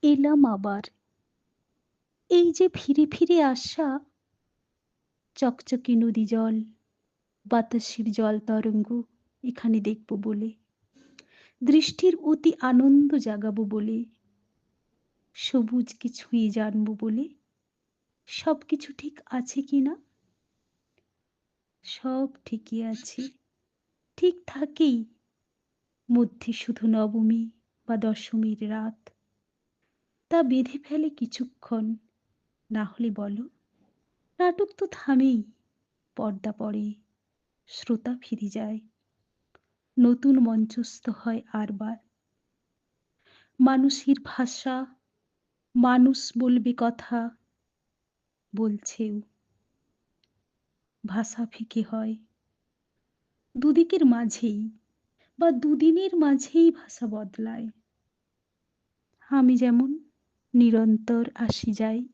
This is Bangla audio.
এলাম আবার। এই যে ফিরে ফিরে আসা, চকচকে নদী জল, বাতাসের জল তরঙ্গ এখানে দেখব বলে, দৃষ্টির অতি আনন্দ জাগাবো বলে, সবুজকে ছুঁয়ে জানবো বলে, সবকিছু ঠিক আছে কিনা? সব ঠিকই আছে, ঠিক থাকেই, মধ্যে শুধু নবমী বা দশমীর রাত তা বেঁধে ফেলে কিছুক্ষণ। না হলে বলো, নাটক তো থামেই, পর্দা পড়ে, শ্রোতা ফিরে যায়, নতুন মঞ্চস্থ হয় আরবার। মানুষের ভাষা, মানুষ বলবে কথা, বলছেও। ভাষা ফিকে হয় দুদিকের মাঝেই, বা দুদিনের মাঝেই ভাষা বদলায়। আমি যেমন নিরন্তর আসি যাই,